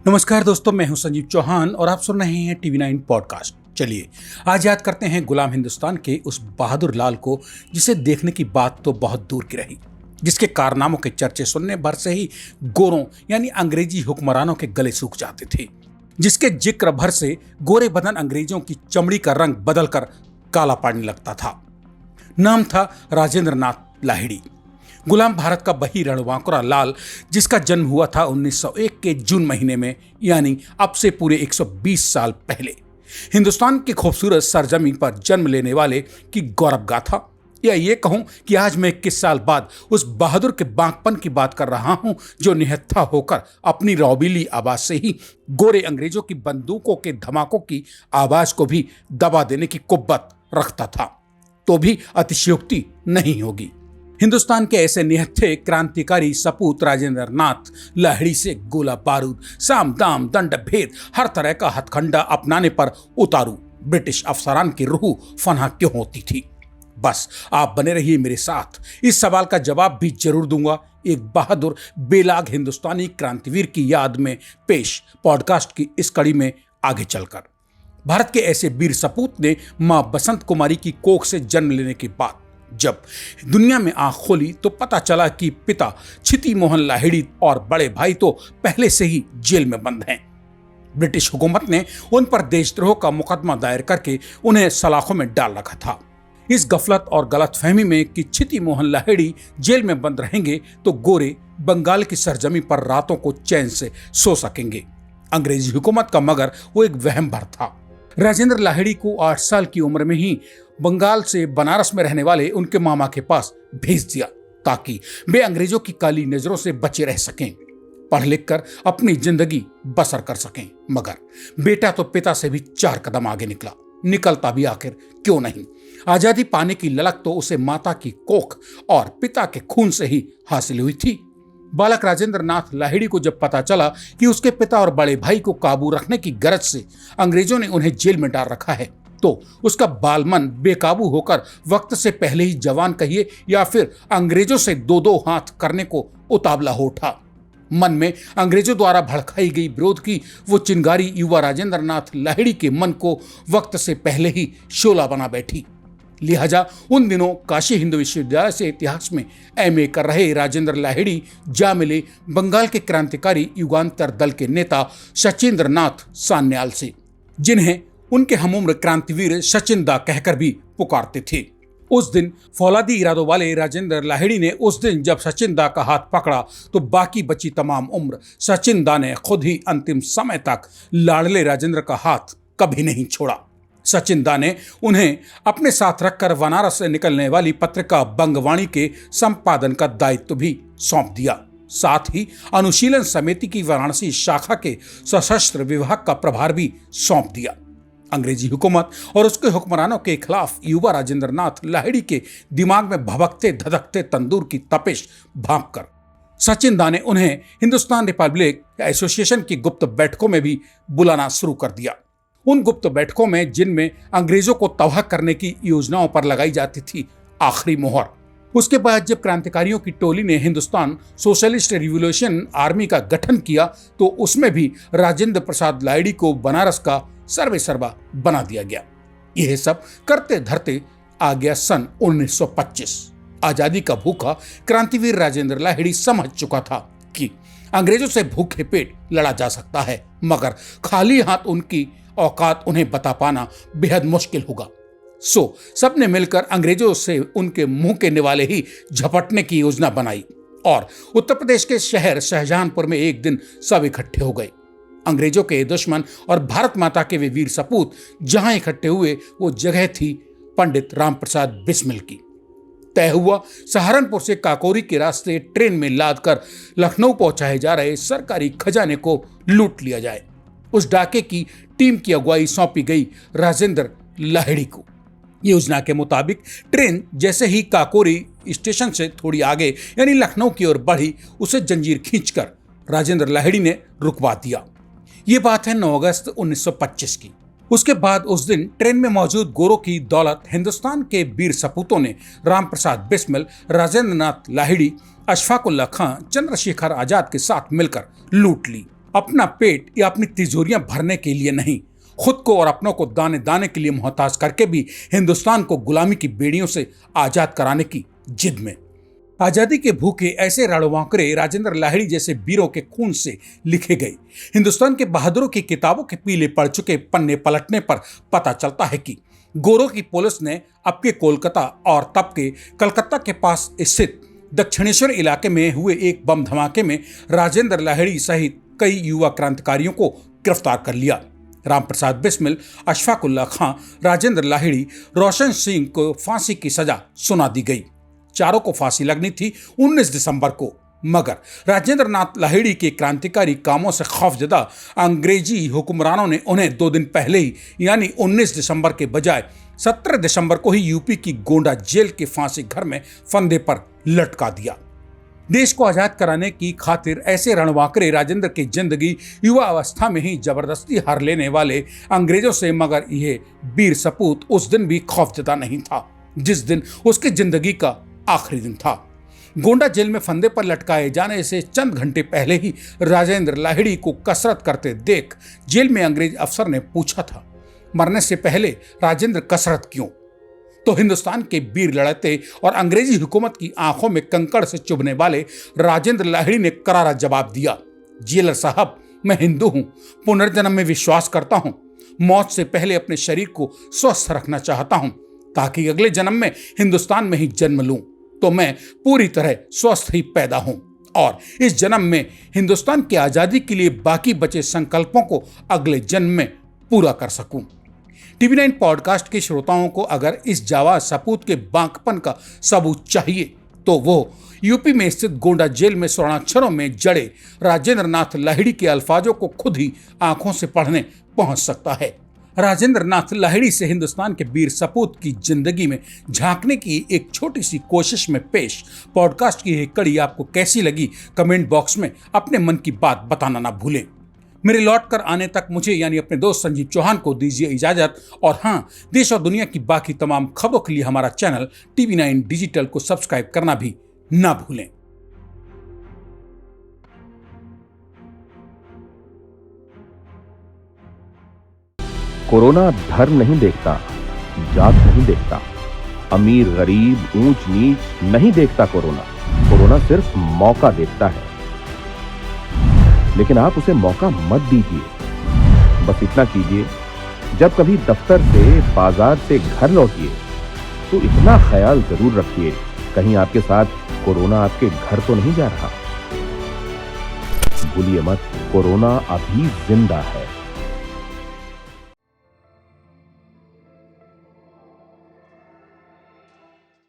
नमस्कार दोस्तों, मैं हूं संजीव चौहान और आप सुन रहे हैं टीवी9 पॉडकास्ट। चलिए आज याद करते हैं गुलाम हिंदुस्तान के उस बहादुर लाल को जिसे देखने की बात तो बहुत दूर की रही, जिसके कारनामों के चर्चे सुनने भर से ही गोरों यानी अंग्रेजी हुक्मरानों के गले सूख जाते थे, जिसके जिक्र भर से गोरे बदन अंग्रेजों की चमड़ी का रंग बदलकर काला पड़ने लगता था। नाम था राजेंद्र नाथ लाहिड़ी। गुलाम भारत का वही रणबांकुरा लाल जिसका जन्म हुआ था 1901 के जून महीने में, यानी अब से पूरे 120 साल पहले। हिंदुस्तान की खूबसूरत सरजमीन पर जन्म लेने वाले की गौरव गाथा, या ये कहूं कि आज मैं 21 साल बाद उस बहादुर के बांकपन की बात कर रहा हूं जो निहत्था होकर अपनी रौबीली आवाज से ही गोरे अंग्रेजों की बंदूकों के धमाकों की आवाज को भी दबा देने की कुव्वत रखता था, तो भी अतिशयोक्ति नहीं होगी। हिंदुस्तान के ऐसे निहत्थे क्रांतिकारी सपूत राजेंद्र नाथ लाहिड़ी से गोला बारूद, साम दाम, दंड भेद, हर तरह का हथकंडा अपनाने पर उतारू ब्रिटिश अफसरान की रूह फना क्यों होती थी? बस आप बने रहिए मेरे साथ, इस सवाल का जवाब भी जरूर दूंगा एक बहादुर बेलाग हिंदुस्तानी क्रांतिवीर की याद में पेश पॉडकास्ट की इस कड़ी में आगे चलकर। भारत के ऐसे वीर सपूत ने मां बसंत कुमारी की कोख से जन्म लेने के बाद जब दुनिया में आंख खोली तो पता चला कि पिता छिति मोहन लाहिड़ी और बड़े भाई तो पहले से ही जेल में बंद हैं। ब्रिटिश हुकूमत ने उन पर देशद्रोह का मुकदमा दायर करके उन्हें सलाखों में डाल रखा था। इस गफलत और गलतफहमी में कि छिति मोहन लाहिड़ी जेल में बंद रहेंगे तो गोरे बंगाल की सरजमी पर रातों को चैन से सो सकेंगे, अंग्रेजी हुकूमत का मगर वो एक वहम भर था। राजेंद्र लाहिड़ी को 8 साल की उम्र में ही बंगाल से बनारस में रहने वाले उनके मामा के पास भेज दिया ताकि वे अंग्रेजों की काली नजरों से बचे रह सकें, पढ़ लिख कर अपनी जिंदगी बसर कर सकें। मगर बेटा तो पिता से भी 4 कदम आगे निकलता भी आखिर क्यों नहीं? आजादी पाने की ललक तो उसे माता की कोख और पिता के खून से ही हासिल हुई थी। बालक राजेंद्र नाथ लाहिड़ी को जब पता चला कि उसके पिता और बड़े भाई को काबू रखने की गरज से अंग्रेजों ने उन्हें जेल में डाल रखा है, तो उसका बालमन बेकाबू होकर वक्त से पहले ही जवान कहिए या फिर अंग्रेजों से 2-2 हाथ करने को उतावला हो उठा। मन में अंग्रेजों द्वारा भड़काई गई विरोध की वो चिंगारी युवा राजेंद्र नाथ लाहिड़ी के मन को वक्त से पहले ही शोला बना बैठी। लिहाजा उन दिनों काशी हिंदू विश्वविद्यालय से इतिहास में एमए कर रहे राजेंद्र लाहिड़ी जा मिले बंगाल के क्रांतिकारी युगांतर दल के नेता सचिंद्र नाथ सान्याल से, जिन्हें उनके हमउम्र क्रांतिवीर सचिन दा कहकर भी पुकारते थे। उस दिन फौलादी इरादों वाले राजेंद्र लाहिड़ी ने उस दिन जब सचिन दा का हाथ पकड़ा तो बाकी बची तमाम उम्र सचिन दा ने खुद ही अंतिम समय तक लाडले राजेंद्र का हाथ कभी नहीं छोड़ा। सचिन दा ने उन्हें अपने साथ रखकर बनारस से निकलने वाली पत्रिका बंगवाणी के संपादन का दायित्व भी सौंप दिया। साथ ही अनुशीलन समिति की वाराणसी शाखा के सशस्त्र विभाग का प्रभार भी सौंप दिया। अंग्रेजी हुकूमत और उसके हुक्मरानों के खिलाफ युवा राजेंद्र नाथ लाहिड़ी के दिमाग में भभकते धधकते तंदूर की तपिश भांपकर सचिन दा ने उन्हें हिंदुस्तान रिपब्लिक एसोसिएशन की गुप्त बैठकों में भी बुलाना शुरू कर दिया। उन गुप्त बैठकों में जिनमें अंग्रेजों को तबाह करने की योजनाओं पर लगाई जाती थी आखिरी मोहर। उसके बाद जब क्रांतिकारियों की टोली ने हिंदुस्तान सोशलिस्ट रिवॉल्यूशन आर्मी का गठन किया तो उसमें भी राजेंद्र प्रसाद लाहिड़ी को बनारस का सर्वेसर्वा बना दिया गया। यह सब करते धरते आ गया सन 1925। आजादी का भूखा क्रांतिवीर राजेंद्र लाहिड़ी समझ चुका था कि अंग्रेजों से भूखे पेट लड़ा जा सकता है, मगर खाली हाथ उनकी औकात उन्हें बता पाना बेहद मुश्किल होगा। सो सबने मिलकर अंग्रेजों से उनके मुंह के निवाले ही झपटने की योजना बनाई और उत्तर प्रदेश के शहर शाहजहांपुर में एक दिन सब इकट्ठे हो गए। अंग्रेजों के दुश्मन और भारत माता के वे वीर सपूत जहां इकट्ठे हुए वो जगह थी पंडित राम प्रसाद बिस्मिल की। तय हुआ सहारनपुर से काकोरी के रास्ते ट्रेन में लाद कर लखनऊ पहुंचाए जा रहे सरकारी खजाने को लूट लिया जाए। उस डाके की टीम की अगुवाई सौंपी गई राजेंद्र लाहिड़ी को। योजना के मुताबिक ट्रेन जैसे ही काकोरी स्टेशन से थोड़ी आगे यानी लखनऊ की ओर बढ़ी, उसे जंजीर खींचकर राजेंद्र लाहिड़ी ने रुकवा दिया। ये बात है 9 अगस्त 1925 की। उसके बाद उस दिन ट्रेन में मौजूद गोरों की दौलत हिंदुस्तान के वीर सपूतों ने राम प्रसाद बिस्मिल, राजेंद्र नाथ लाहिड़ी, अशफाक उल्लाह खां, चंद्रशेखर आजाद के साथ मिलकर लूट ली। अपना पेट या अपनी तिजोरियां भरने के लिए नहीं, खुद को और अपनों को दाने दाने के लिए मोहताज करके भी हिंदुस्तान को गुलामी की बेड़ियों से आजाद कराने की जिद में। आजादी के भूखे ऐसे रणवांकरे राजेंद्र लाहिड़ी जैसे वीरों के खून से लिखे गए हिंदुस्तान के बहादुरों की किताबों के पीले पड़ चुके पन्ने पलटने पर पता चलता है कि गोरों की पुलिस ने अब के कोलकाता और तब के कलकत्ता के पास स्थित दक्षिणेश्वर इलाके में हुए एक बम धमाके में राजेंद्र लाहिड़ी सहित कई युवा क्रांतिकारियों को गिरफ्तार कर लिया। राम प्रसाद बिस्मिल, अशफाक उल्लाह खां, राजेंद्र लाहिड़ी, रोशन सिंह को फांसी की सजा सुना दी गई। चारों को फांसी लगनी थी 19 दिसंबर को, मगर राजेंद्र नाथ लाहिड़ी के क्रांतिकारी कामों से खौफजदा अंग्रेजी हुक्मरानों ने उन्हें 2 दिन पहले ही यानी 19 दिसंबर के बजाय 17 दिसंबर को ही यूपी की गोंडा जेल के फांसी घर में फंदे पर लटका दिया। देश को आजाद कराने की खातिर ऐसे रणवांकरे राजेंद्र की जिंदगी युवा अवस्था में ही जबरदस्ती हर लेने वाले अंग्रेजों से, मगर यह वीर सपूत उस दिन भी खौफजदा नहीं था जिस दिन उसकी जिंदगी का आखिरी दिन था। गोंडा जेल में फंदे पर लटकाए जाने से चंद घंटे पहले ही राजेंद्र लाहिड़ी को कसरत करते देख जेल में अंग्रेज अफसर ने पूछा था, मरने से पहले राजेंद्र कसरत क्यों? तो हिंदुस्तान के वीर लड़ते और अंग्रेजी हुकूमत की आंखों में कंकड़ से चुभने वाले राजेंद्र लाहिड़ी ने करारा जवाब दिया, जेलर साहब, मैं हिंदू हूं, पुनर्जन्म में विश्वास करता हूं, मौत से पहले अपने शरीर को स्वस्थ रखना चाहता हूं ताकि अगले जन्म में हिंदुस्तान में ही जन्म लूं तो मैं पूरी तरह स्वस्थ ही पैदा हूं और इस जन्म में हिंदुस्तान की आजादी के लिए बाकी बचे संकल्पों को अगले जन्म में पूरा कर सकूं। टीवी 9 पॉडकास्ट के श्रोताओं को अगर इस जावा सपूत के बांकपन का सबूत चाहिए तो वो यूपी में स्थित गोंडा जेल में स्वर्णाक्षरों में जड़े राजेंद्र नाथ लाहिड़ी के अल्फाजों को खुद ही आंखों से पढ़ने पहुंच सकता है। राजेंद्र नाथ लाहिड़ी से हिंदुस्तान के वीर सपूत की जिंदगी में झांकने की एक छोटी सी कोशिश में पेश पॉडकास्ट की एक कड़ी आपको कैसी लगी, कमेंट बॉक्स में अपने मन की बात बताना ना भूलें। मेरे लौट कर आने तक मुझे यानी अपने दोस्त संजीव चौहान को दीजिए इजाजत, और हाँ, देश और दुनिया की बाकी तमाम खबरों के लिए हमारा चैनल टीवी 9 डिजिटल को सब्सक्राइब करना भी ना भूलें। कोरोना धर्म नहीं देखता, जात नहीं देखता, अमीर गरीब ऊंच नीच नहीं देखता। कोरोना सिर्फ मौका देखता है, लेकिन आप उसे मौका मत दीजिए। बस इतना कीजिए, जब कभी दफ्तर से, बाजार से घर लौटिए तो इतना ख्याल जरूर रखिए कहीं आपके साथ कोरोना आपके घर तो नहीं जा रहा। भूलिए मत, कोरोना अभी जिंदा है।